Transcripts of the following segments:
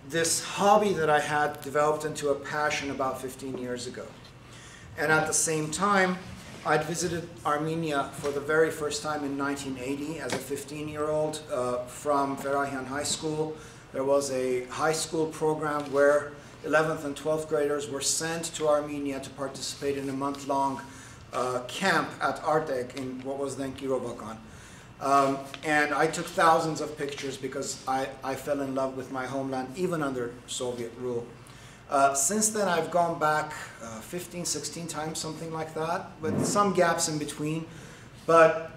this hobby that I had developed into a passion about 15 years ago. And at the same time, I'd visited Armenia for the very first time in 1980 as a 15-year-old from Vahé High School. There was a high school program where 11th and 12th graders were sent to Armenia to participate in a month-long camp at Artek in what was then Kilometer. And I took thousands of pictures because I fell in love with my homeland, even under Soviet rule. Since then, I've gone back 15, 16 times, something like that, with some gaps in between. But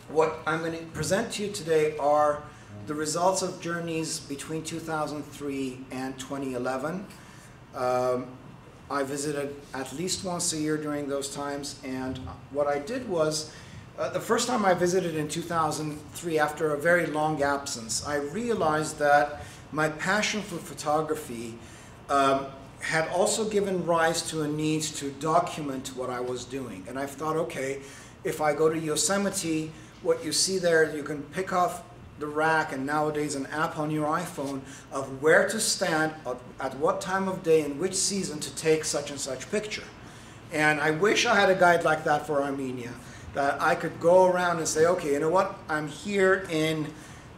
what I'm going to present to you today are the results of journeys between 2003 and 2011. I visited at least once a year during those times, and what I did was, the first time I visited in 2003, after a very long absence, I realized that my passion for photography had also given rise to a need to document what I was doing. And I thought, okay, if I go to Yosemite, what you see there, you can pick off the rack, and nowadays an app on your iPhone of where to stand, at what time of day, in which season to take such and such picture. And I wish I had a guide like that for Armenia, that I could go around and say, okay, you know what, I'm here in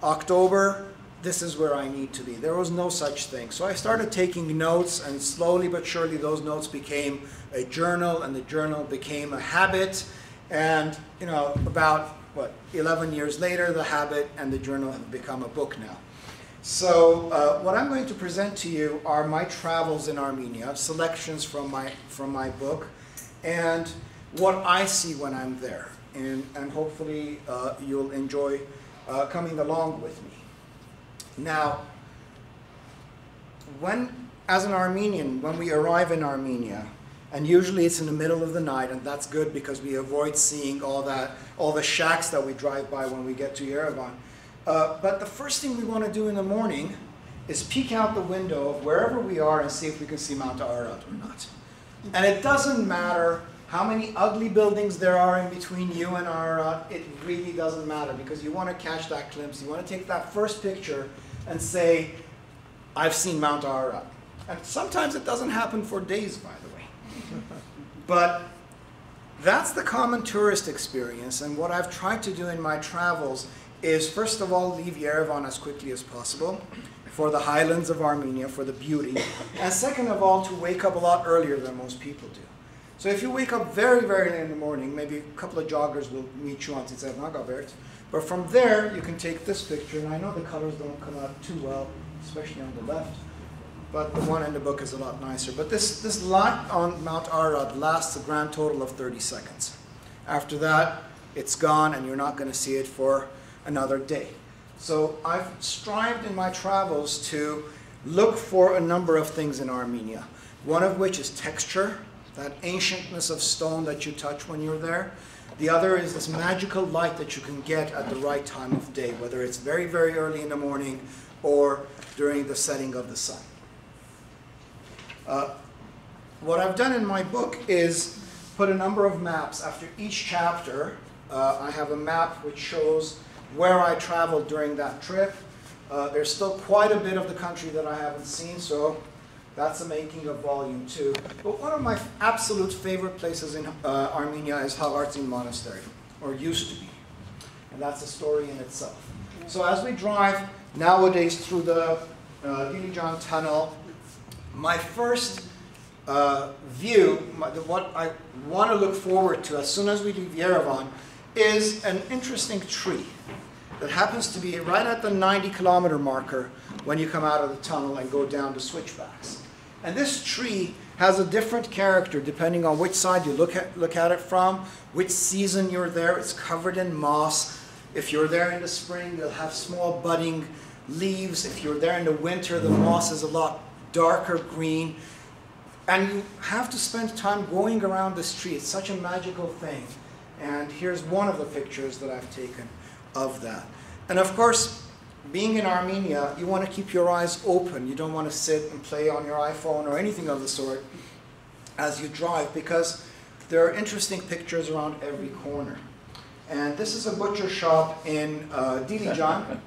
October, this is where I need to be. There was no such thing. So I started taking notes, and slowly but surely those notes became a journal, and the journal became a habit. And you know, about, what, 11 years later, the habit and the journal have become a book now. So what I'm going to present to you are my travels in Armenia, selections from my book, and what I see when I'm there. And hopefully you'll enjoy coming along with me. Now, as an Armenian, when we arrive in Armenia, and usually it's in the middle of the night, and that's good because we avoid seeing all the shacks that we drive by when we get to Yerevan. But the first thing we want to do in the morning is peek out the window of wherever we are and see if we can see Mount Ararat or not. And it doesn't matter how many ugly buildings there are in between you and Ararat, it really doesn't matter, because you want to catch that glimpse. You want to take that first picture and say, I've seen Mount Ararat. And sometimes it doesn't happen for days, by the way. But that's the common tourist experience, and what I've tried to do in my travels is, first of all, leave Yerevan as quickly as possible for the highlands of Armenia, for the beauty, and second of all, to wake up a lot earlier than most people do. So if you wake up very, very early in the morning, maybe a couple of joggers will meet you on Tzitzev Nagabert, but from there you can take this picture, and I know the colors don't come out too well, especially on the left, but the one in the book is a lot nicer. But this light on Mount Ararat lasts a grand total of 30 seconds. After that, it's gone, and you're not going to see it for another day. So I've strived in my travels to look for a number of things in Armenia, one of which is texture, that ancientness of stone that you touch when you're there. The other is this magical light that you can get at the right time of day, whether it's very, very early in the morning or during the setting of the sun. What I've done in my book is put a number of maps. After each chapter, I have a map which shows where I traveled during that trip. There's still quite a bit of the country that I haven't seen, so that's the making of volume 2. But one of my absolute favorite places in Armenia is Havarzin Monastery, or used to be. And that's a story in itself. So as we drive nowadays through the Dilijan tunnel, my first view, what I want to look forward to as soon as we leave Yerevan, is an interesting tree that happens to be right at the 90-kilometer marker when you come out of the tunnel and go down the switchbacks. And this tree has a different character depending on which side you look at it from, which season you're there. It's covered in moss. If you're there in the spring, you'll have small budding leaves. If you're there in the winter, the moss is a lot darker green. And you have to spend time going around this tree. It's such a magical thing. And here's one of the pictures that I've taken of that. And of course, being in Armenia, you want to keep your eyes open. You don't want to sit and play on your iPhone or anything of the sort as you drive, because there are interesting pictures around every corner. And this is a butcher shop in Dilijan.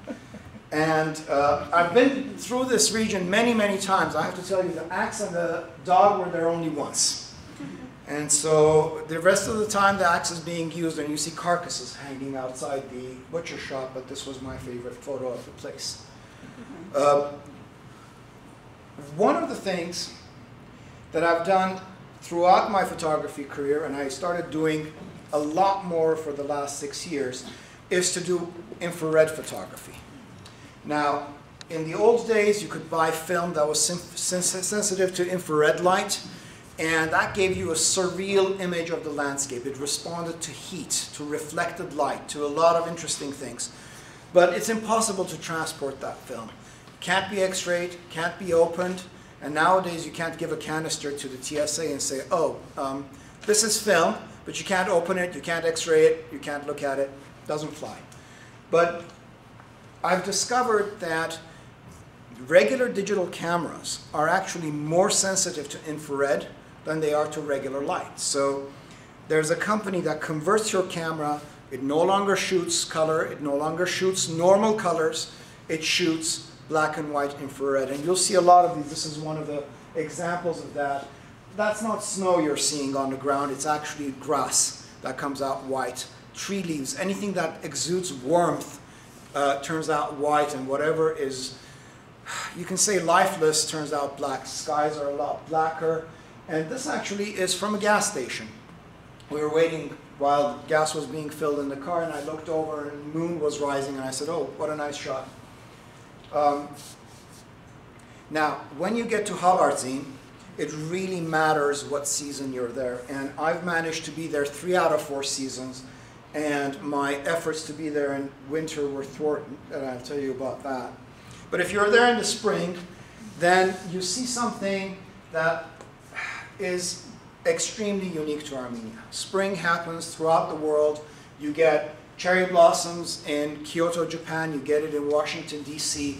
And I've been through this region many, many times. I have to tell you, the axe and the dog were there only once. And so the rest of the time, the axe is being used, and you see carcasses hanging outside the butcher shop, but this was my favorite photo of the place. One of the things that I've done throughout my photography career, and I started doing a lot more for the last 6 years, is to do infrared photography. Now, in the old days, you could buy film that was sensitive to infrared light, and that gave you a surreal image of the landscape. It responded to heat, to reflected light, to a lot of interesting things. But it's impossible to transport that film. Can't be X-rayed, can't be opened, and nowadays you can't give a canister to the TSA and say, oh, this is film, but you can't open it, you can't X-ray it, you can't look at it, doesn't fly. But I've discovered that regular digital cameras are actually more sensitive to infrared than they are to regular light. So there's a company that converts your camera. It no longer shoots color, it no longer shoots normal colors, it shoots black and white infrared. And you'll see a lot of these. This is one of the examples of that. That's not snow you're seeing on the ground, it's actually grass that comes out white. Tree leaves, anything that exudes warmth turns out white, and whatever is, you can say lifeless, turns out black. Skies are a lot blacker. And this actually is from a gas station. We were waiting while gas was being filled in the car, and I looked over and the moon was rising, and I said, oh, what a nice shot. Now, when you get to Homeland-Armenia, it really matters what season you're there. And I've managed to be there 3 out of 4 seasons, and my efforts to be there in winter were thwarted, and I'll tell you about that. But if you're there in the spring, then you see something that is extremely unique to Armenia. Spring happens throughout the world. You get cherry blossoms in Kyoto, Japan. You get it in Washington, D.C.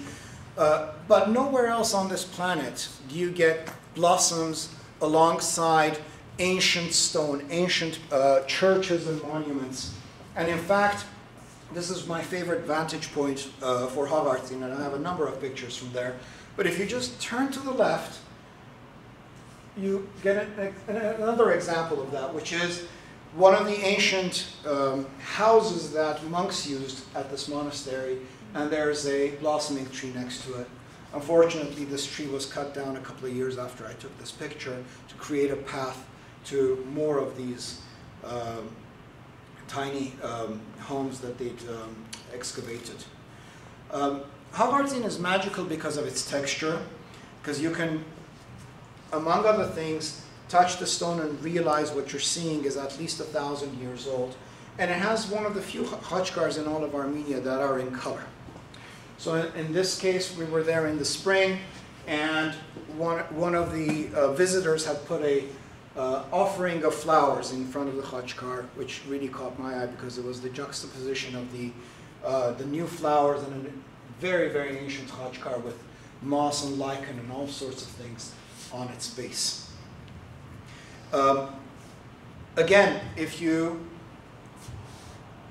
But nowhere else on this planet do you get blossoms alongside ancient stone, ancient churches and monuments. And in fact, this is my favorite vantage point for Homeland-Armenia, and I have a number of pictures from there. But if you just turn to the left, you get another example of that, which is one of the ancient houses that monks used at this monastery, and there's a blossoming tree next to it. Unfortunately, this tree was cut down a couple of years after I took this picture to create a path to more of these tiny homes that they'd excavated. Homeland-Armenia is magical because of its texture, because you can, among other things, touch the stone and realize what you're seeing is at least 1,000 years old. And it has one of the few khachkars in all of Armenia that are in color. So in this case, we were there in the spring, and one of the visitors had put a offering of flowers in front of the khachkar, which really caught my eye because it was the juxtaposition of the new flowers and a very, very ancient khachkar with moss and lichen and all sorts of things on its base. Again, if you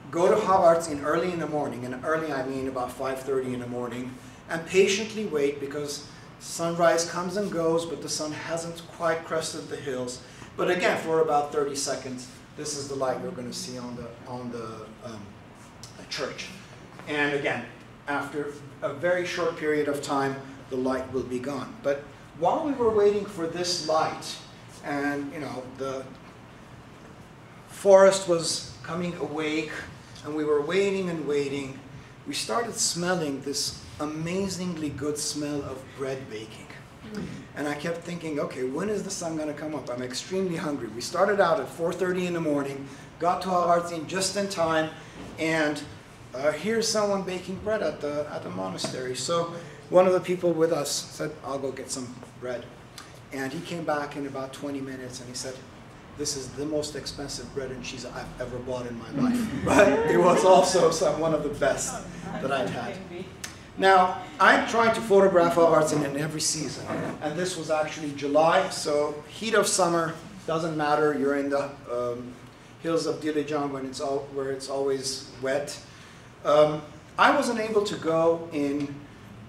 go to Homeland-Armenia early in the morning, and early I mean about 5:30 in the morning, and patiently wait because sunrise comes and goes, but the sun hasn't quite crested the hills. But again, for about 30 seconds, this is the light you're going to see on the church. And again, after a very short period of time, the light will be gone. But while we were waiting for this light, and the forest was coming awake, and we were waiting and waiting, we started smelling this amazingly good smell of bread baking. And I kept thinking, okay, when is the sun going to come up? I'm extremely hungry. We started out at 4:30 in the morning, got to Homeland-Armenia just in time, and here's someone baking bread at the monastery. So one of the people with us said, I'll go get some bread. And he came back in about 20 minutes, and he said, this is the most expensive bread and cheese I've ever bought in my life. But it was also one of the best that I'd had. Now, I tried to photograph Homeland-Armenia in every season, and this was actually July, so heat of summer, doesn't matter, you're in the hills of Dilijan where it's always wet. I wasn't able to go in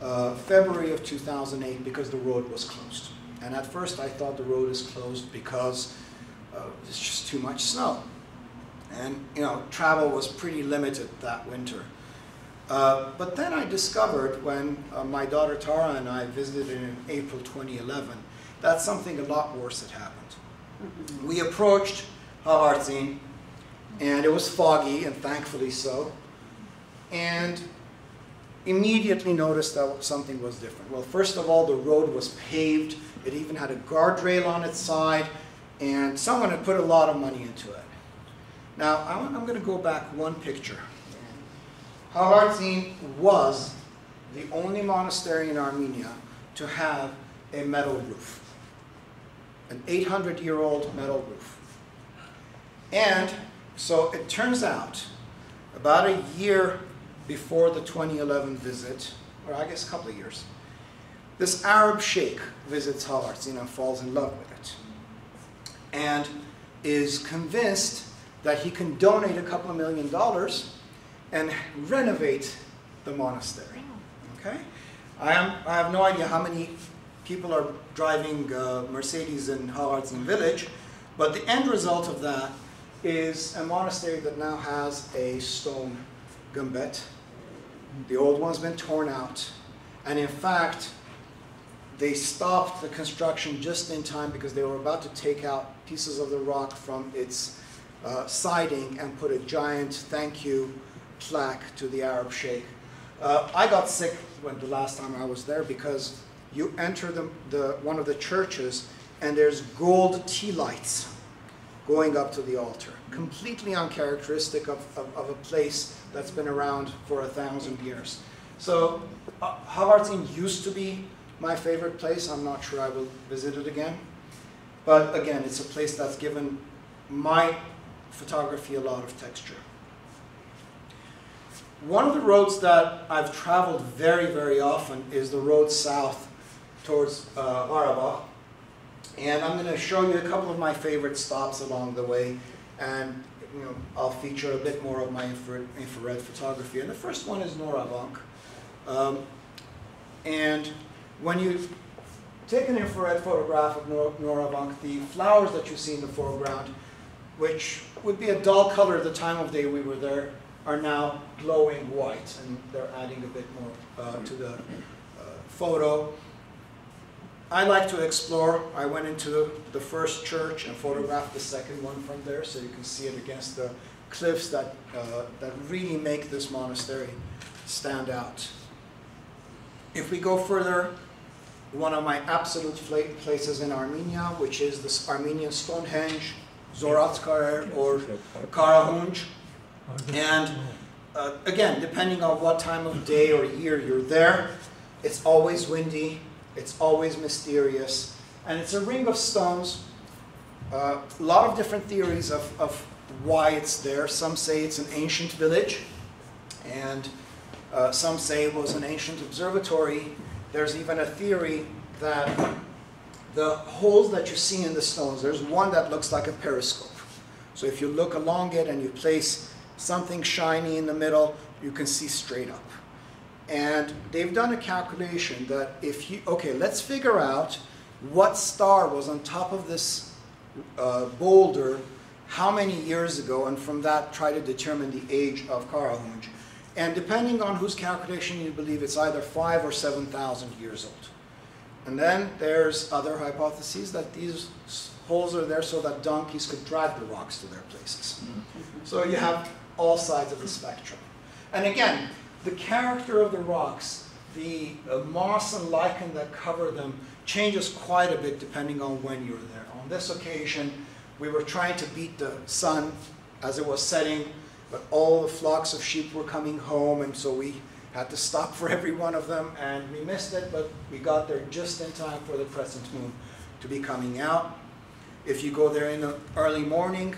February of 2008 because the road was closed. And at first I thought the road is closed because there's just too much snow. And travel was pretty limited that winter. But then I discovered when my daughter Tara and I visited in April 2011 that something a lot worse had happened. We approached Homeland-Armenia, and it was foggy, and thankfully so, and immediately noticed that something was different. Well, first of all, the road was paved. It even had a guardrail on its side, and someone had put a lot of money into it. Now, I'm going to go back one picture. Homeland-Armenia was the only monastery in Armenia to have a metal roof, an 800-year-old metal roof. And so it turns out, about a year before the 2011 visit, or I guess a couple of years, this Arab sheikh visits Homeland-Armenia and falls in love with it, and is convinced that he can donate a couple of $1 million and renovate the monastery. Okay? I have no idea how many people are driving Mercedes in Homeland-Armenia village, but the end result of that is a monastery that now has a stone gumbet. The old one's been torn out, and in fact, they stopped the construction just in time because they were about to take out pieces of the rock from its siding and put a giant thank you plaque to the Arab sheikh. I got sick the last time I was there because you enter one of the churches and there's gold tea lights going up to the altar, completely uncharacteristic of a place that's been around for 1,000 years. So Homeland-Armenia used to be my favorite place. I'm not sure I will visit it again. But again, it's a place that's given my photography a lot of texture. One of the roads that I've traveled very, very often is the road south towards Karabakh. And I'm going to show you a couple of my favorite stops along the way. And I'll feature a bit more of my infrared photography. And the first one is Norabank. And when you take an infrared photograph of Norabank, the flowers that you see in the foreground, which would be a dull color at the time of day we were there, are now glowing white, and they're adding a bit more to the photo. I like to explore. I went into the first church and photographed the second one from there, so you can see it against the cliffs that really make this monastery stand out. If we go further, one of my absolute places in Armenia, which is this Armenian Stonehenge, Zoratskar or Karahunj. And again, depending on what time of day or year you're there, it's always windy, it's always mysterious, and it's a ring of stones. A lot of different theories of why it's there. Some say it's an ancient village, and some say it was an ancient observatory. There's even a theory that the holes that you see in the stones, there's one that looks like a periscope. So if you look along it and you place something shiny in the middle, you can see straight up. And they've done a calculation that if you, okay, let's figure out what star was on top of this boulder how many years ago, and from that try to determine the age of Karahunj. And depending on whose calculation you believe, it's either 5,000 or 7,000 years old. And then there's other hypotheses that these holes are there so that donkeys could drag the rocks to their places. So you have all sides of the spectrum. And again, the character of the rocks, the moss and lichen that cover them changes quite a bit depending on when you're there. On this occasion, we were trying to beat the sun as it was setting, but all the flocks of sheep were coming home, and so we had to stop for every one of them, and we missed it, but we got there just in time for the crescent moon to be coming out. If you go there in the early morning,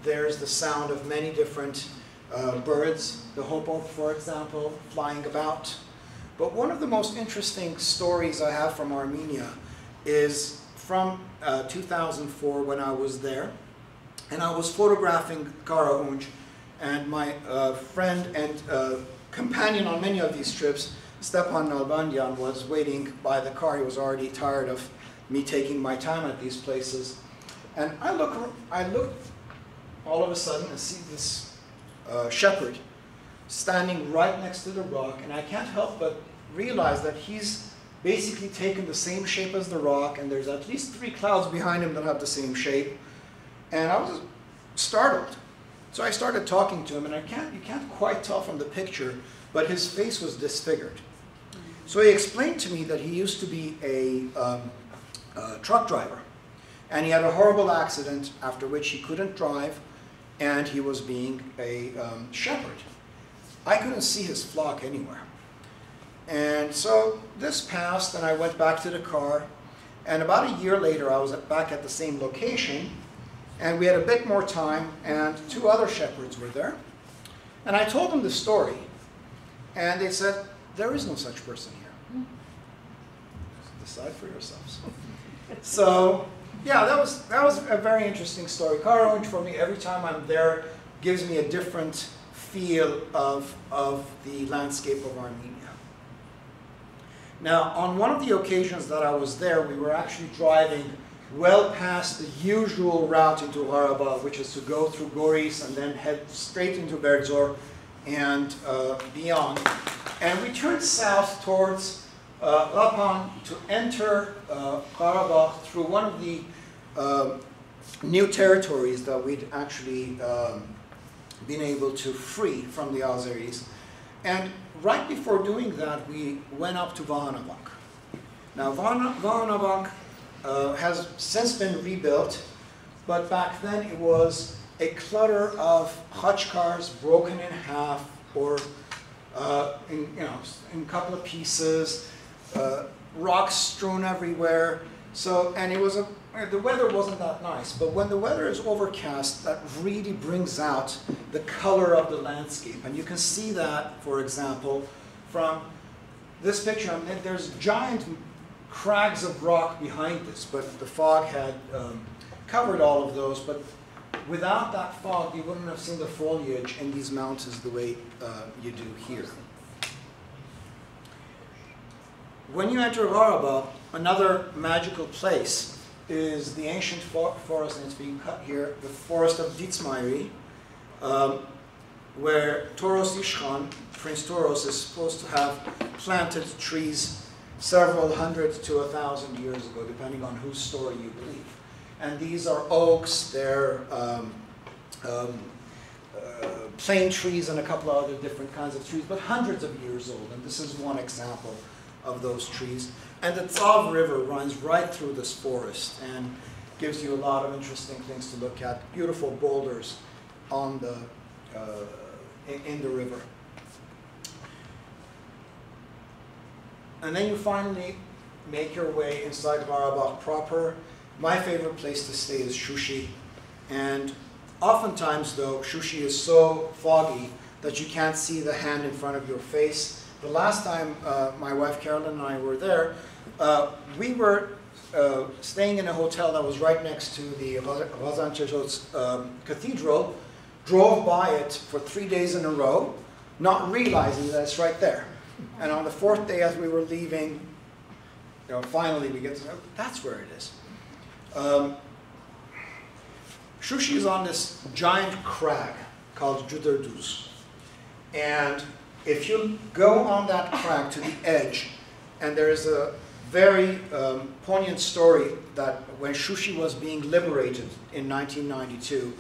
there's the sound of many different birds, the hoopoe, for example, flying about. But one of the most interesting stories I have from Armenia is from 2004 when I was there, and I was photographing Karahunj, and my friend and companion on many of these trips, Stepan Nalbandian, was waiting by the car. He was already tired of me taking my time at these places. And I look all of a sudden and see this shepherd standing right next to the rock, and I can't help but realize that he's basically taken the same shape as the rock, and there's at least 3 clouds behind him that have the same shape. And I was startled. So I started talking to him, and you can't quite tell from the picture, but his face was disfigured. So he explained to me that he used to be a truck driver, and he had a horrible accident after which he couldn't drive, and he was being a shepherd. I couldn't see his flock anywhere. And so this passed, and I went back to the car, and about a year later I was back at the same location, and we had a bit more time, and 2 other shepherds were there. And I told them the story, and they said, there is no such person here. Decide for yourselves. So, yeah, that was a very interesting story. Karavanj, for me, every time I'm there, gives me a different feel of the landscape of Armenia. Now, on one of the occasions that I was there, we were actually driving well past the usual route into Karabakh, which is to go through Goris and then head straight into Berdzor and beyond. And we turned south towards Lapan to enter Karabakh through one of the new territories that we'd actually been able to free from the Azeris. And right before doing that, we went up to Vahanabak. Now, Vahanabak has since been rebuilt, but back then it was a clutter of khachkars broken in half or in a couple of pieces, rocks strewn everywhere. So, and it was the weather wasn't that nice, but when the weather is overcast, that really brings out the color of the landscape. And you can see that, for example, from this picture. I mean, there's giant crags of rock behind this, but the fog had covered all of those. But without that fog, you wouldn't have seen the foliage in these mountains the way you do here. When you enter Karabakh, another magical place is the ancient forest, and it's being cut here, the forest of Ditsmairi, where Toros Ishkhan, Prince Toros, is supposed to have planted trees several hundred to 1,000 years ago, depending on whose story you believe. And these are oaks, they're plane trees and a couple of other different kinds of trees, but hundreds of years old. And this is one example of those trees. And the Tsav River runs right through this forest and gives you a lot of interesting things to look at. Beautiful boulders on the, in the river. And then you finally make your way inside Karabakh proper. My favorite place to stay is Shushi. And oftentimes, though, Shushi is so foggy that you can't see the hand in front of your face. The last time my wife Carolyn and I were there, we were staying in a hotel that was right next to the Vazanchezhos cathedral, drove by it for 3 days in a row, not realizing that it's right there. And on the 4th day, as we were leaving, finally we get to know, that's where it is. Shushi is on this giant crag called Juderduz. And if you go on that crag to the edge, and there is a very poignant story that when Shushi was being liberated in 1992,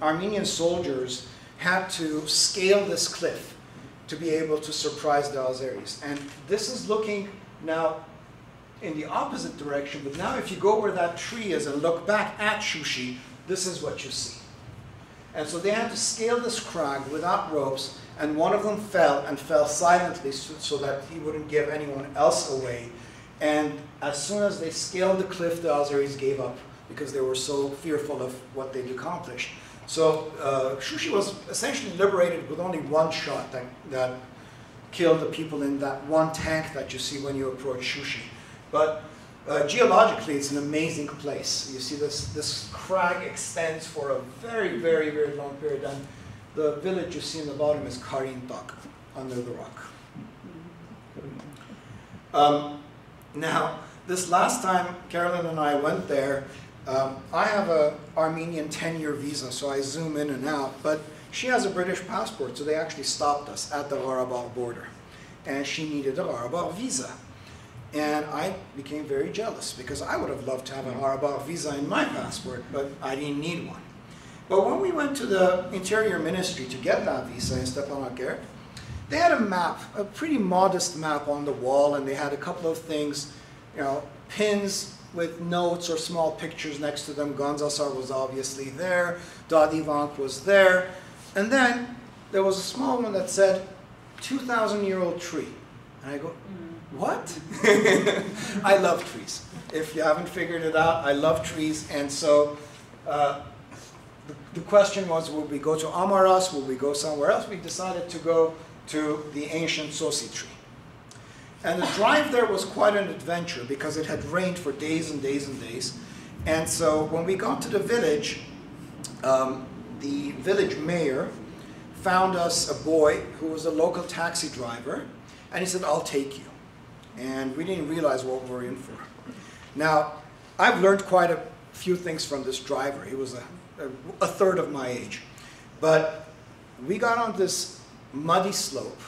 Armenian soldiers had to scale this cliff to be able to surprise the Azeris. And this is looking now in the opposite direction, but now if you go where that tree is and look back at Shushi, this is what you see. And so they had to scale this crag without ropes, and one of them fell, and fell silently so that he wouldn't give anyone else away. And as soon as they scaled the cliff, the Azeris gave up because they were so fearful of what they'd accomplished. So Shushi was essentially liberated with only one shot that killed the people in that one tank that you see when you approach Shushi. But geologically, it's an amazing place. You see this crag extends for a very, very, very long period. And the village you see in the bottom is Karintak. under the rock. Now, this last time Carolyn and I went there, I have an Armenian 10-year visa, so I zoom in and out, but she has a British passport, so they actually stopped us at the Karabakh border. And she needed a Karabakh visa. And I became very jealous, because I would have loved to have a Karabakh visa in my passport, but I didn't need one. But when we went to the Interior Ministry to get that visa in Stepanakert, they had a map, a pretty modest map on the wall, and they had a couple of things, pins with notes or small pictures next to them. Ganzasar was obviously there, Dadivank was there, and then there was a small one that said 2,000-year-old tree. And I go, what? I love trees. If you haven't figured it out, I love trees, and so the question was, will we go to Amaras, will we go somewhere else? We decided to go to the ancient Sosi tree. And the drive there was quite an adventure, because it had rained for days and days and days. And so when we got to the village mayor found us a boy who was a local taxi driver, and he said, I'll take you. And we didn't realize what we were in for. Now, I've learned quite a few things from this driver. He was a third of my age. But we got on this muddy slope,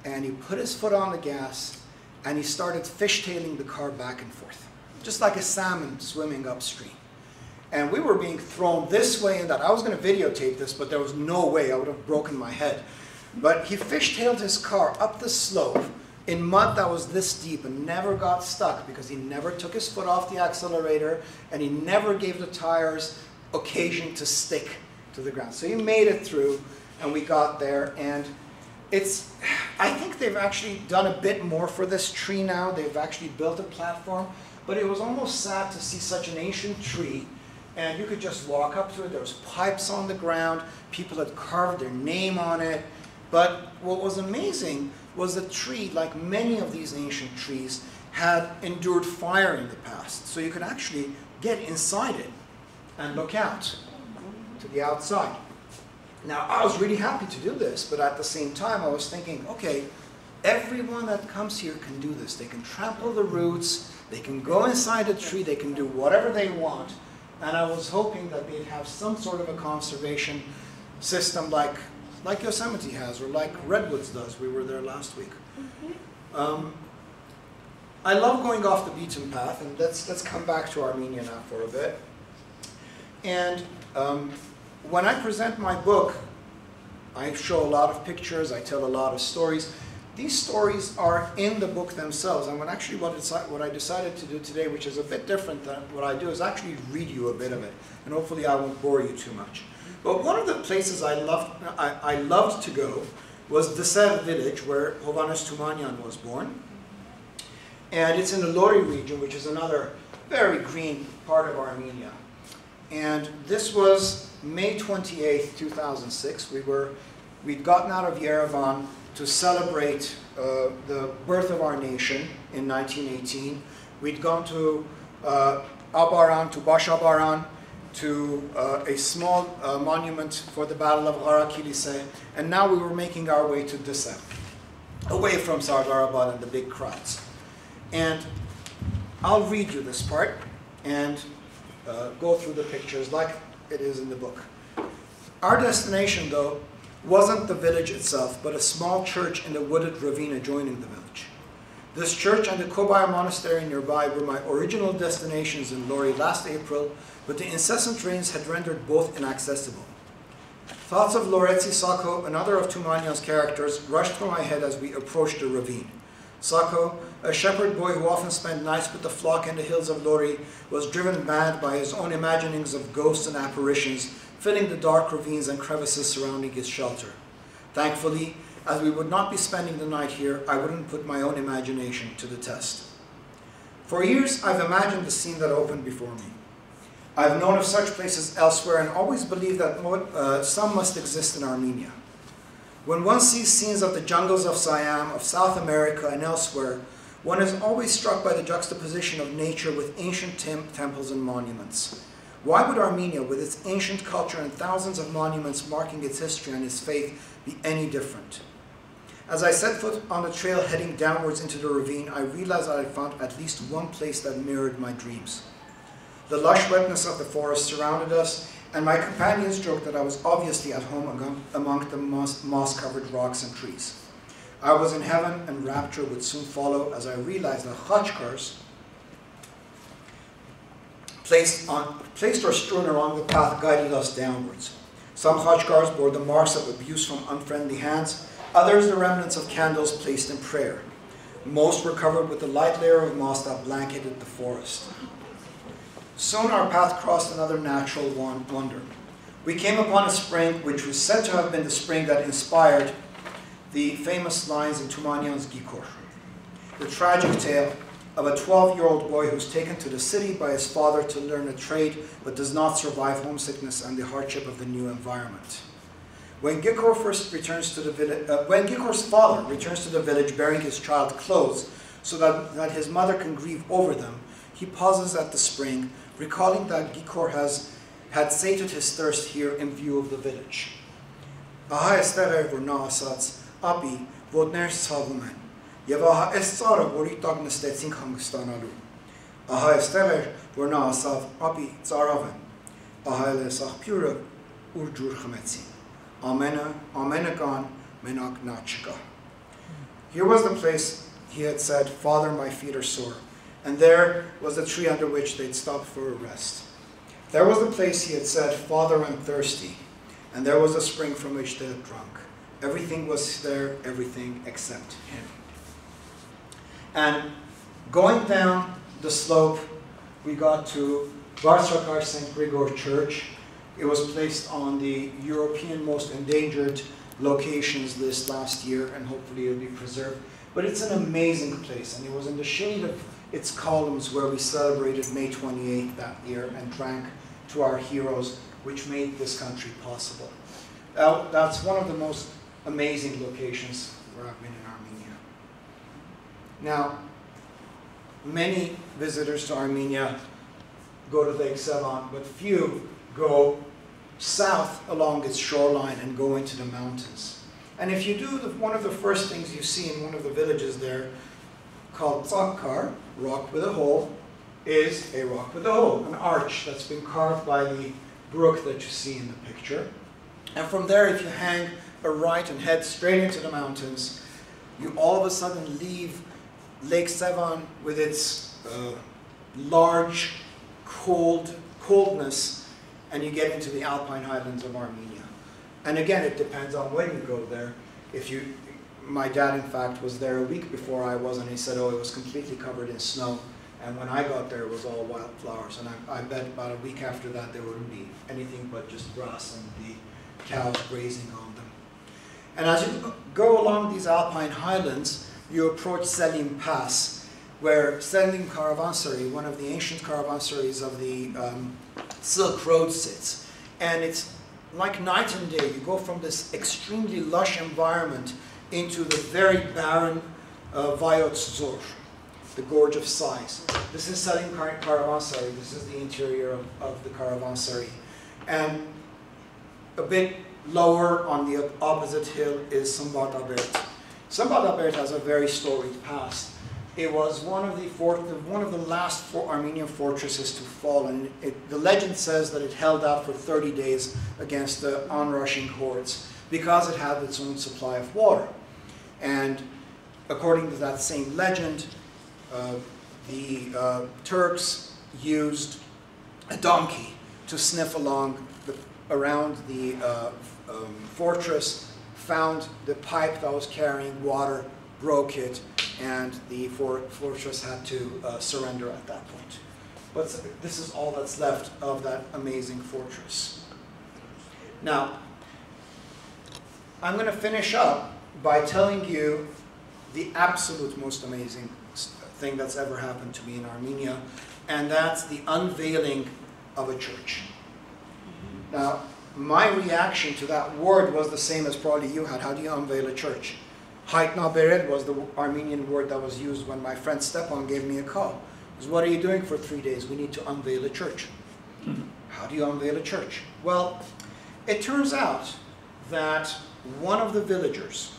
and he put his foot on the gas, and he started fishtailing the car back and forth, just like a salmon swimming upstream. And we were being thrown this way and that. I was going to videotape this, but there was no way. I would have broken my head. But he fishtailed his car up the slope in mud that was this deep and never got stuck, because he never took his foot off the accelerator, and he never gave the tires occasion to stick to the ground. So he made it through, and we got there, and I think they've actually done a bit more for this tree now. They've actually built a platform, but it was almost sad to see such an ancient tree, and you could just walk up to it. There was pipes on the ground. People had carved their name on it. But what was amazing was the tree, like many of these ancient trees, had endured fire in the past. So you could actually get inside it and look out to the outside. Now, I was really happy to do this, but at the same time, I was thinking, okay, everyone that comes here can do this. They can trample the roots, they can go inside a tree, they can do whatever they want. And I was hoping that they'd have some sort of a conservation system like Yosemite has, or like Redwoods does. We were there last week. I love going off the beaten path, and let's come back to Armenia now for a bit. And when I present my book, I show a lot of pictures, I tell a lot of stories. These stories are in the book themselves, and actually what I decided to do today, which is a bit different than what I do, is actually read you a bit of it, and hopefully I won't bore you too much. But one of the places I loved to go was Desev village, where Hovhannes Tumanyan was born. And it's in the Lori region, which is another very green part of Armenia. And this was May 28th, 2006. We'd gotten out of Yerevan to celebrate the birth of our nation in 1918. We'd gone to Abaran, to Bashabaran, to a small monument for the Battle of Ghara Kilise, and now we were making our way to Desev, away from Sardarabad and the big crowds. And I'll read you this part and go through the pictures like it is in the book. Our destination, though, wasn't the village itself, but a small church in the wooded ravine adjoining the village. This church and the Kobaya monastery nearby were my original destinations in Lori last April, but the incessant rains had rendered both inaccessible. Thoughts of Loretzi Sako, another of Tumanyan's characters, rushed through my head as we approached the ravine. Sako, a shepherd boy who often spent nights with the flock in the hills of Lori, was driven mad by his own imaginings of ghosts and apparitions, filling the dark ravines and crevices surrounding his shelter. Thankfully, as we would not be spending the night here, I wouldn't put my own imagination to the test. For years, I've imagined the scene that opened before me. I've known of such places elsewhere and always believed that some must exist in Armenia. When one sees scenes of the jungles of Siam, of South America, and elsewhere, one is always struck by the juxtaposition of nature with ancient temples and monuments. Why would Armenia, with its ancient culture and thousands of monuments marking its history and its faith, be any different? As I set foot on the trail heading downwards into the ravine, I realized that I found at least one place that mirrored my dreams. The lush wetness of the forest surrounded us, and my companions joked that I was obviously at home among the moss-covered rocks and trees. I was in heaven, and rapture would soon follow as I realized that khachkars placed or strewn along the path guided us downwards. Some khachkars bore the marks of abuse from unfriendly hands, others the remnants of candles placed in prayer. Most were covered with the light layer of moss that blanketed the forest. Soon our path crossed another natural wonder. We came upon a spring which was said to have been the spring that inspired the famous lines in Tumanian's Gikor, the tragic tale of a 12-year-old boy who's taken to the city by his father to learn a trade but does not survive homesickness and the hardship of the new environment. When Gikor's father returns to the village bearing his child clothes so that his mother can grieve over them, he pauses at the spring, recalling that Gikor had sated his thirst here in view of the village. Ահա այստեղ էր որ նա ասաց ապի ոտներս ցավում են եւ ահա այս ծառը որի տակ նստեցինք հանգստանալու ահա այստեղ էր որ նա ասավ ապի ծարավ են ահա էլ էս աղբյուրը ուր ջուր խմեցին ամենը կան մենակ նա չկա. Here was the place he had said, Father, my feet are sore, and there was the tree under which they'd stopped for a rest. There was the place he had said, Father, I'm thirsty, and there was a spring from which they had drunk. Everything was there, everything except him. And going down the slope, we got to Varsrakar St. Grigor Church. It was placed on the European most endangered locations list last year, and hopefully it'll be preserved. But it's an amazing place, and it was in the shade of its columns where we celebrated May 28th that year and drank to our heroes, which made this country possible. That's one of the most amazing locations where I've been in Armenia. Now, many visitors to Armenia go to Lake Sevan, but few go south along its shoreline and go into the mountains. And if you do, one of the first things you see in one of the villages there, called Tsakkar, rock with a hole, is a rock with a hole, an arch that's been carved by the brook that you see in the picture. And from there, if you hang a right and head straight into the mountains, you all of a sudden leave Lake Sevan with its large, coldness, and you get into the Alpine highlands of Armenia. And again, it depends on when you go there. My dad, in fact, was there a week before I was, and he said, oh, it was completely covered in snow. And when I got there, it was all wildflowers. And I bet about a week after that, there wouldn't be anything but just grass and the cows grazing on them. And as you go along these Alpine highlands, you approach Selim Pass, where Selim Caravansary, one of the ancient caravansaries of the Silk Road, sits. And it's like night and day. You go from this extremely lush environment into the very barren Vayot Zor, the Gorge of Sighs. This is Selim Caravansary. This is the interior of the Caravansary. And a bit lower on the opposite hill is Sambat Abert. Sambat Abert has a very storied past. It was one of the last Armenian fortresses to fall, and the legend says that it held out for 30 days against the onrushing hordes because it had its own supply of water. And according to that same legend, the Turks used a donkey to sniff around the fortress, found the pipe that was carrying water, broke it, and the fortress had to surrender at that point. But this is all that's left of that amazing fortress. Now, I'm going to finish up by telling you the absolute most amazing thing that's ever happened to me in Armenia, and that's the unveiling of a church. Now, my reaction to that word was the same as probably you had. How do you unveil a church? Haitna Bered was the Armenian word that was used when my friend Stepan gave me a call. He said, what are you doing for 3 days? We need to unveil a church. How do you unveil a church? Well, it turns out that one of the villagers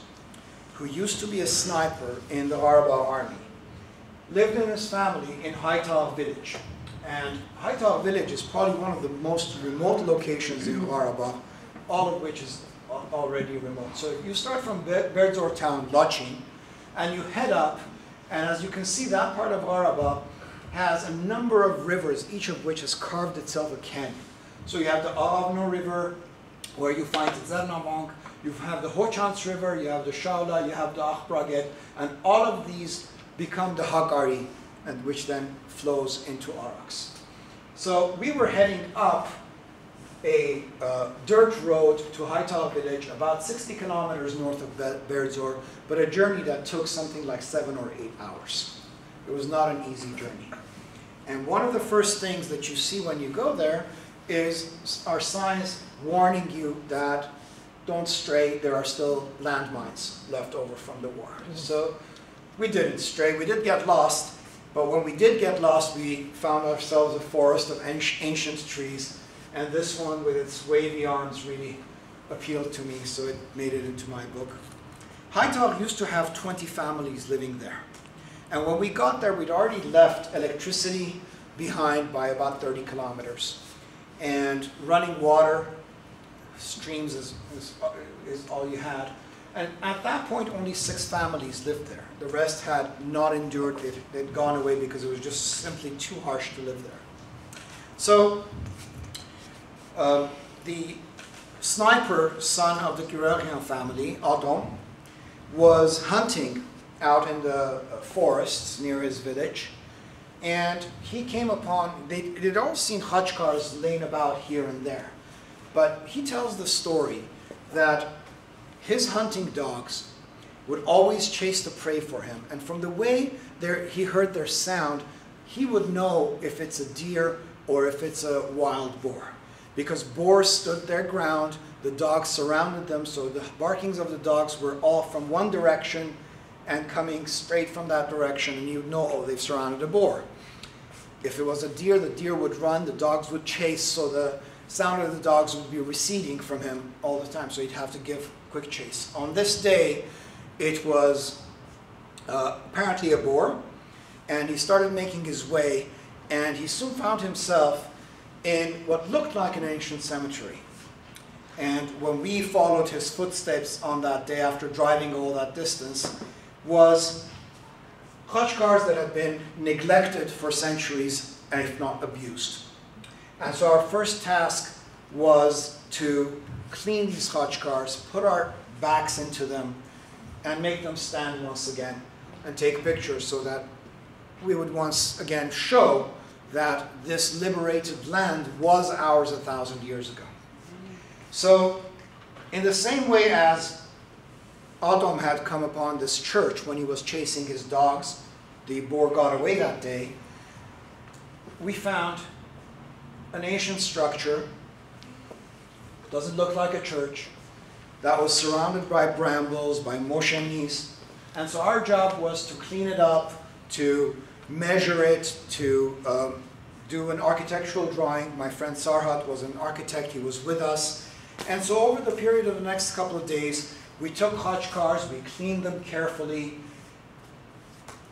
who used to be a sniper in the Araba army, lived in his family in Haital village. And Haital village is probably one of the most remote locations in Araba, all of which is already remote. So you start from Berdzor town, Lachin, and you head up, and as you can see, that part of Araba has a number of rivers, each of which has carved itself a canyon. So you have the Avno River, where you find the Zernamong, you have the Hochans River, you have the Shaula, you have the Akhbraget, and all of these become the Hagari, and which then flows into Arax. So we were heading up a dirt road to Haital village, about 60 kilometers north of Berdzor, but a journey that took something like 7 or 8 hours. It was not an easy journey. And one of the first things that you see when you go there are signs warning you that don't stray, there are still landmines left over from the war. So we didn't stray, we did get lost, but when we did get lost, we found ourselves a forest of ancient trees, and this one with its wavy arms really appealed to me, so it made it into my book. Haital used to have 20 families living there. And when we got there, we'd already left electricity behind by about 30 kilometers. And running water, streams is all you had. And at that point, only 6 families lived there. The rest had not endured, they'd gone away because it was just simply too harsh to live there. So the sniper son of the Kirarian family, Adam, was hunting out in the forests near his village, and he came upon, they'd all seen khachkars laying about here and there, but he tells the story that his hunting dogs would always chase the prey for him, and from the way he heard their sound, he would know if it's a deer or if it's a wild boar, because boars stood their ground, the dogs surrounded them, so the barkings of the dogs were all from one direction and coming straight from that direction, and you'd know, oh, they've surrounded a boar. If it was a deer, the deer would run, the dogs would chase, so the sound of the dogs would be receding from him all the time, so he'd have to give quick chase. On this day, it was apparently a boar, and he started making his way, and he soon found himself in what looked like an ancient cemetery. And when we followed his footsteps on that day after driving all that distance, was khachkars that had been neglected for centuries, and if not abused. And so our first task was to clean these khachkars, put our backs into them, and make them stand once again, and take pictures so that we would once again show that this liberated land was ours 1,000 years ago. So, in the same way as Adam had come upon this church when he was chasing his dogs, the boar got away that day, we found an ancient structure, doesn't look like a church, that was surrounded by brambles, by moshenis, and so our job was to clean it up, to measure it, to do an architectural drawing. My friend Sarhat was an architect, he was with us, and so over the period of the next couple of days, we took khachkars, we cleaned them carefully,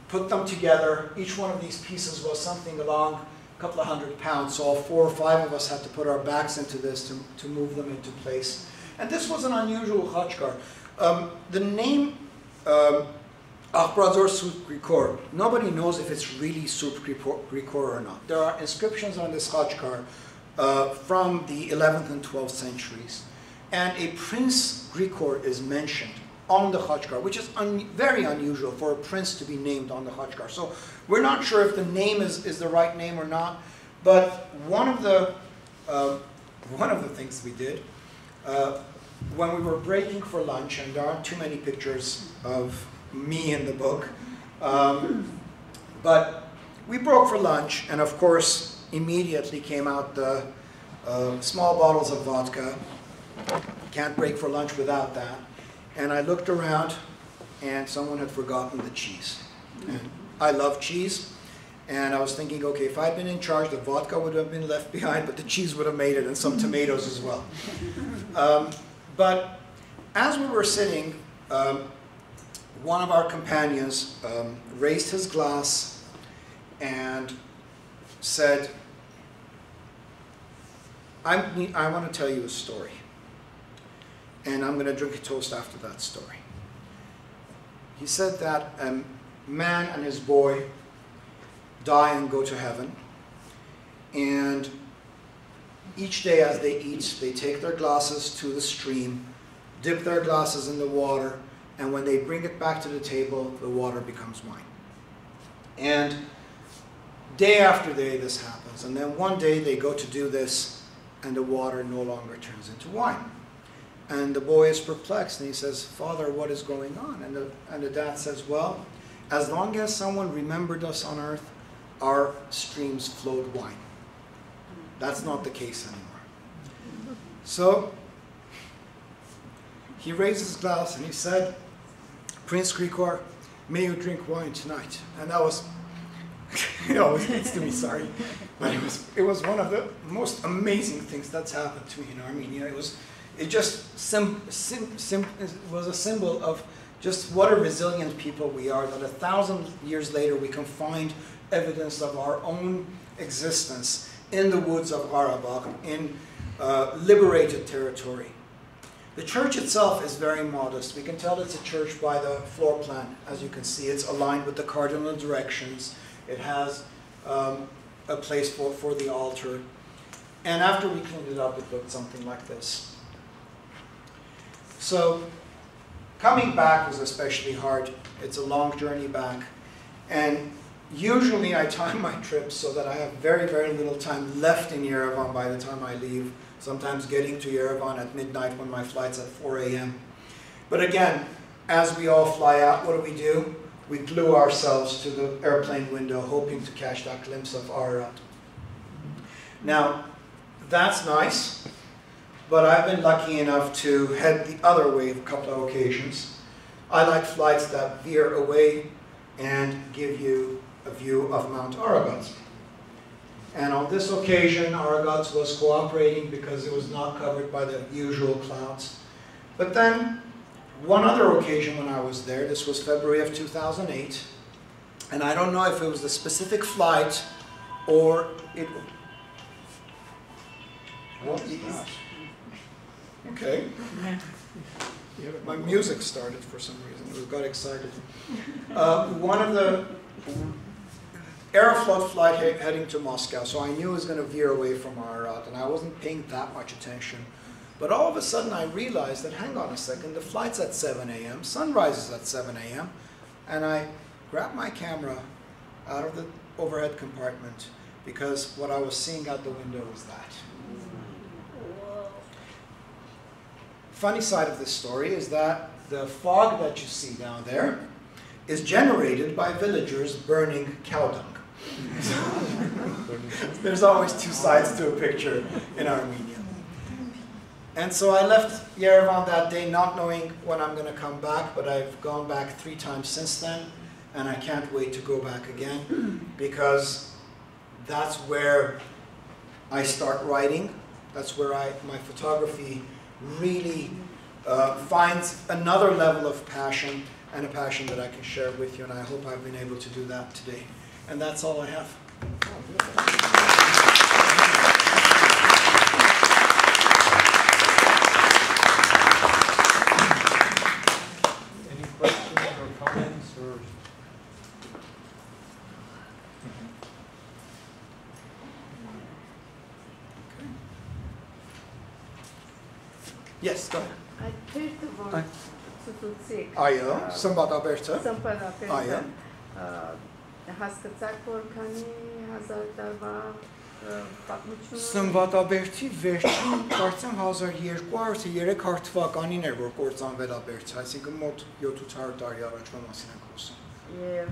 put them together. Each one of these pieces was something along a couple of 100 pounds, so all 4 or 5 of us had to put our backs into this to move them into place. And this was an unusual khachkar. The name Akhbrazor Sup Grikor, nobody knows if it's really Sup Grikor or not. There are inscriptions on this khachkar from the 11th and 12th centuries. And a Prince Grikor is mentioned on the khachkar, which is very unusual for a prince to be named on the khachkar. So we're not sure if the name is the right name or not, but one of the things we did when we were breaking for lunch, and there aren't too many pictures of me in the book, but we broke for lunch, and of course immediately came out the small bottles of vodka. Can't break for lunch without that. And I looked around, and someone had forgotten the cheese. And I love cheese, and I was thinking, okay, if I'd been in charge, the vodka would have been left behind, but the cheese would have made it, and some tomatoes as well. But as we were sitting, one of our companions raised his glass and said, I want to tell you a story. And I'm going to drink a toast after that story. He said that a man and his boy die and go to heaven. And each day as they eat, they take their glasses to the stream, dip their glasses in the water, and when they bring it back to the table, the water becomes wine. And day after day this happens. And then one day they go to do this, and the water no longer turns into wine. And the boy is perplexed, and he says, "Father, what is going on?" And the dad says, "Well, as long as someone remembered us on earth, our streams flowed wine. That's not the case anymore." So he raised his glass and he said, "Prince Krikor, may you drink wine tonight." And that was, it always gets to me, sorry. But it was one of the most amazing things that's happened to me in Armenia. It was a symbol of just what a resilient people we are, that 1,000 years later we can find evidence of our own existence in the woods of Karabakh, in liberated territory. The church itself is very modest. We can tell it's a church by the floor plan. As you can see, it's aligned with the cardinal directions. It has a place for the altar. And after we cleaned it up, it looked something like this. So coming back was especially hard. It's a long journey back. And usually I time my trips so that I have very, very little time left in Yerevan by the time I leave. Sometimes getting to Yerevan at midnight when my flight's at 4 a.m. But again, as we all fly out, what do? We glue ourselves to the airplane window, hoping to catch that glimpse of Ararat. Now, that's nice, but I've been lucky enough to head the other way a couple of occasions. I like flights that veer away and give you a view of Mount Ararat. And on this occasion, Ararat was cooperating because it was not covered by the usual clouds. But then, one other occasion when I was there, this was February of 2008, and I don't know if it was the specific flight or it... What is that? Okay. My music started for some reason. It got excited. One of the Aeroflot flight heading to Moscow, so I knew it was going to veer away from Ararat, and I wasn't paying that much attention. But all of a sudden I realized that, hang on a second, the flight's at 7 a.m., sunrise is at 7 a.m., and I grabbed my camera out of the overhead compartment because what I was seeing out the window was that. Funny side of this story is that the fog that you see down there is generated by villagers burning cow dung. There's always two sides to a picture in Armenia. And so I left Yerevan that day not knowing when I'm going to come back, but I've gone back 3 times since then, and I can't wait to go back again because that's where I start writing. That's where my photography really finds another level of passion, and a passion that I can share with you, and I hope I've been able to do that today. And that's all I have. Any questions or comments or? Yes, go ahead. Այո, Սմբատաբերդը։ Այո։ Հասկացաք որքանի հազար տարվա պատմություն։ Սմբատաբերդի վերջին կարծեմ 1200-300 թվականին էր որ կործանվել Աբերդը, այսինքն մոտ 700 տարի առաջվա մասին ենք խոսում։ Եվ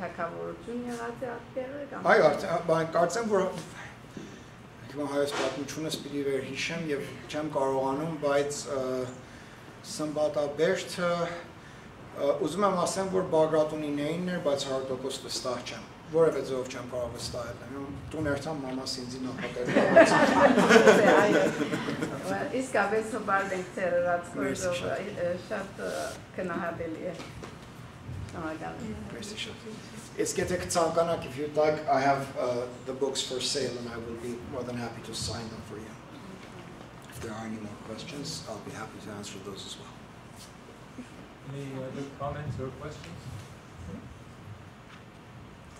թագավորություն եղած է այդտեղը կամ։ Այո, կարծեմ որ հիմա հայոց պատմությունս պիտի վերհիշեմ եւ չեմ կարողանում, բայց Սմբատաբերդը ուզում եմ ասեմ, որ Բագրատունիներինն էր, բայց 100% վստահ չեմ, որևէ ձևով չեմ կարող վստահել, տուն երթամ մամաս ինձի նախատել։ Իսկապես հոբարդ ենք ծերրած կորզով շատ կնահատելի է։ Merci. It's getting Tsankanak. If you'd like, I have the books for sale, and I will be more than happy to sign them for you. If there are any more questions, I'll be happy to answer those as well. Any other comments or questions?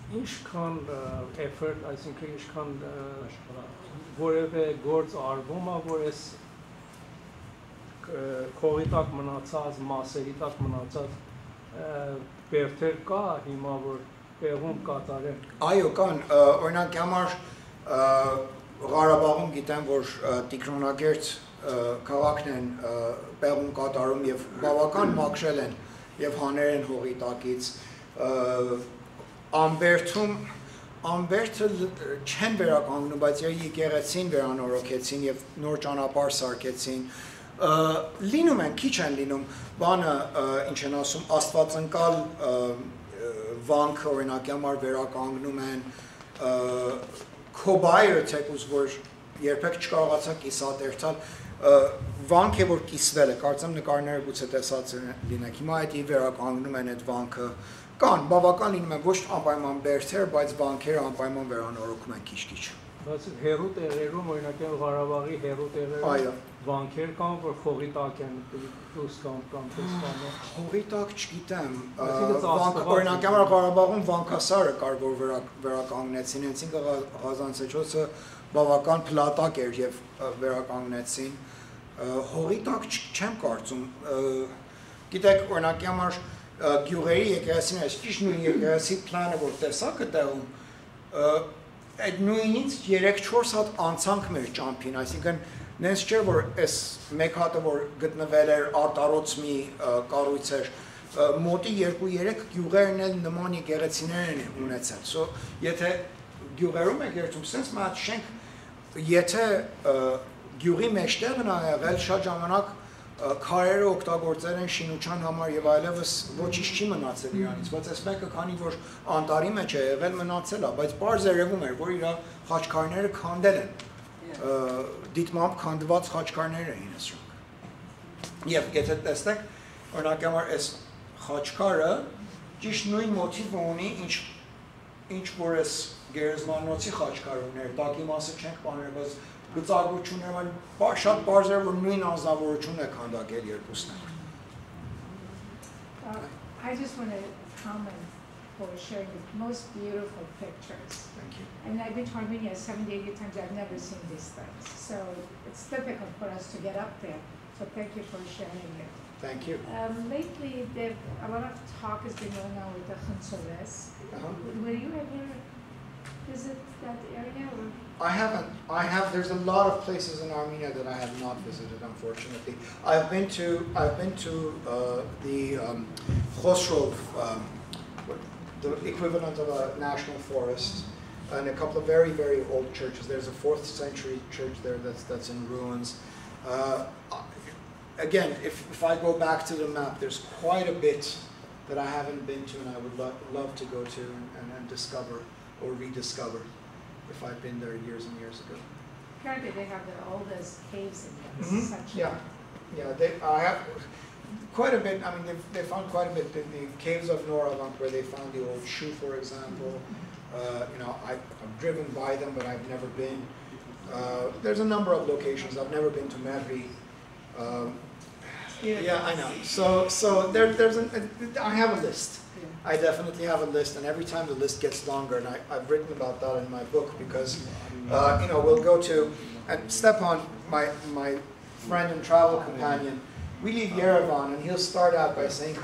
Ինչքան effort, այսինքն ինչքան որևէ գործ արվում է, որ այս քողի տակ մնացած, մասերի տակ մնացած բերթեր կա հիմա, որ տեղում կատարեն։ Այո, կան, օրինակ համար Ղարաբաղում գիտեմ, որ տիկնոնագերտ քաղաքն են տեղում կատարում եւ բավական մաքրել են եւ հանել են հողի տակից Ամբերթը չեն վերականգնում, բայց եկեղեցին վերանորոգեցին եւ նոր ճանապարհ սարքեցին։ Լինում են, քիչ են լինում, բանը, ինչ են ասում, աստվածընկալ վանքը օրինակ համար վերականգնում են, քոբայրը թեկուզ, որ երբեք չկարողացա կիսատերթալ, վանք է, որ կիսվել է, կարծեմ նկարները գուցե տեսած լինեք, հիմա այդ վերականգնում են այդ վանքը, կան, բավական լինում են ոչ անպայման բերթեր, բայց վանքերը անպայման վերանորոգում են քիչ-քիչ։ Բայց հերու տեղերում, օրինակ Ղարաբաղի հերու տեղերում վանքեր կան, որ խողի տակ են դուրս կամ տեսկանը։ Խողի տակ չգիտեմ, օրինակ Ղարաբաղում վանքասարը կար, որ վերականգնեցին, հենց ինքը Ղազանցեչոցը բավական փլատակ էր եւ վերականգնեցին։ Հողի տակ չեմ կարծում, գիտեք, օրինակ համար գյուղերի եկեղեցին այս ճիշտ նույն եկեղեցի պլանը, որ տեսակ տեղում, այդ նույնից 3-4 հատ անցանք մեր ճամփին, այսինքն նենց չէ, որ այս մեկ հատը, որ գտնվել էր արտարոց մի կառույց էր, մոտի 2-3 գյուղերն էլ նման եկեղեցիներ են ունեցել, so եթե գյուղերում եք երթում, սենց մի հատ շենք, եթե գյուղի մեջտեղն ա եղել, շատ ժամանակ քարերը օգտագործել են շինության համար եւ այլևս ոչինչ չի մնացել իրանից, բայց այս մեկը քանի որ անտարի մեջ է եղել մնացել է, բայց բարձ երևում էր, որ իր խաչքարները քանդել են, դիտմամբ քանդված խաչքարներ էին ասում։ Եվ եթե տեսնեք, օրինակ համար այս խաչքարը ճիշտ նույն մոտիվը ունի, ինչ որ այս գերեզմանոցի խաչքարը ուներ, տակի մասը չենք բաներ, բայց գծագրություններ, շատ բարձր է, որ նույն անձնավորությունն է քանդակել երկուսն է։ I just want to comment for sharing the most beautiful pictures. Thank you. And I've been to Armenia 70, 80 times. I've never seen these things. So it's difficult for us to get up there. So thank you for sharing it. Thank you. Lately, a lot of talk has been going on with the Khunsores. Will you ever visit that area? Or? I haven't. There's a lot of places in Armenia that I have not visited, unfortunately. I've been to the Khosrov, the equivalent of a national forest, and a couple of very, very old churches. There's a 4th century church there that's in ruins. Again, if I go back to the map, there's quite a bit that I haven't been to, and I would love to go to and discover or rediscover if I've been there years and years ago. Apparently they have the oldest caves in this section. Yeah, I have quite a bit. I mean, they found quite a bit. The caves of Noravank, where they found the old shoe, for example. I've driven by them, but I've never been. There's a number of locations. I've never been to Mehri. Yeah, I know. So I have a list. I definitely have a list, and every time the list gets longer, and I've written about that in my book, because we'll go to, and Stepan, my friend and travel companion, we leave Yerevan, and he'll start out by saying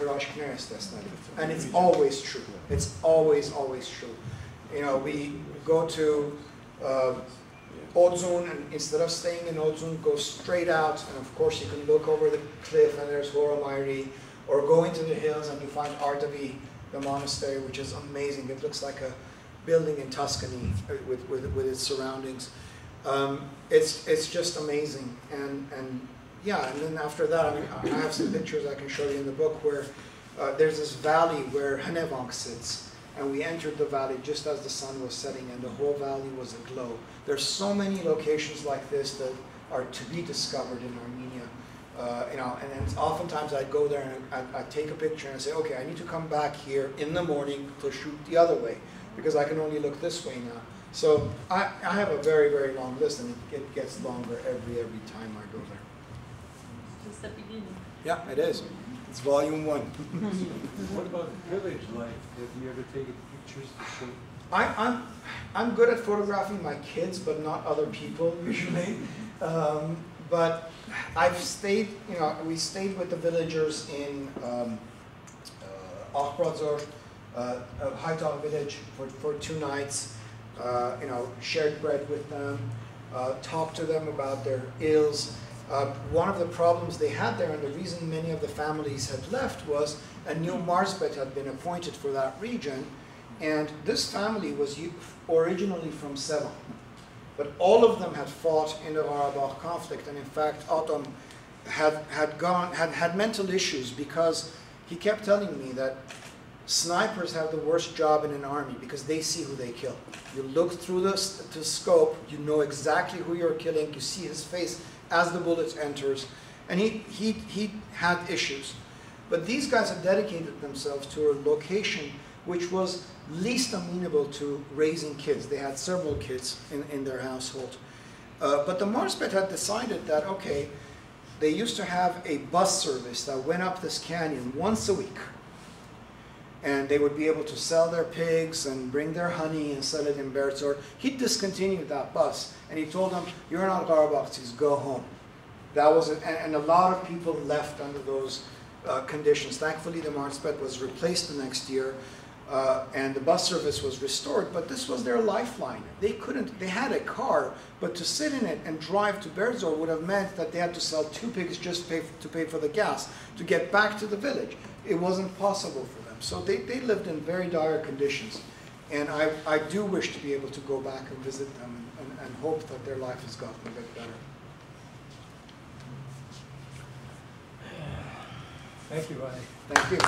and it's always true. It's always true. We go to Odzun, and instead of staying in Odzun, go straight out, and of course you can look over the cliff, and there's Horomairi, or go into the hills, and you find Ardavi, the monastery, which is amazing. It looks like a building in Tuscany with its surroundings. It's just amazing, and then after that, I mean, I have some pictures I can show you in the book where there's this valley where Hanevank sits, and we entered the valley just as the sun was setting, and the whole valley was aglow. There's so many locations like this that are to be discovered in Armenia, You know, and then oftentimes I'd go there and I'd take a picture and I'd say, okay, I need to come back here in the morning to shoot the other way because I can only look this way now. So I have a very, very long list, and it gets longer every time I go there. Just the beginning. Yeah, it is. It's volume 1. What about village life? Have you ever taken pictures to show? I'm good at photographing my kids, but not other people usually. But I've stayed, you know, we stayed with the villagers in Akhbrazor, Haitog village for 2 nights. You know, shared bread with them, talked to them about their ills. One of the problems they had there, and the reason many of the families had left, was a new marsbet had been appointed for that region, and this family was originally from Sevan. But all of them had fought in the Karabakh conflict, and in fact, Atom had mental issues because he kept telling me that snipers have the worst job in an army because they see who they kill. You look through the scope, you know exactly who you're killing, you see his face as the bullet enters, and he had issues. But these guys had dedicated themselves to a location which was least amenable to raising kids. They had several kids in their household. But the Marsbet had decided that, okay, they used to have a bus service that went up this canyon once a week. And they would be able to sell their pigs and bring their honey and sell it in Berzor. He discontinued that bus, and he told them, "You're not Karabakhis, go home." That was it, and a lot of people left under those conditions. Thankfully, the Marsbet was replaced the next year, and the bus service was restored. But this was their lifeline. They couldn't. They had a car, but to sit in it and drive to Berzor would have meant that they had to sell 2 pigs just to pay for the gas to get back to the village. It wasn't possible for them. So they lived in very dire conditions. And I do wish to be able to go back and visit them and hope that their life has gotten a bit better. Thank you, Vahe. Thank you.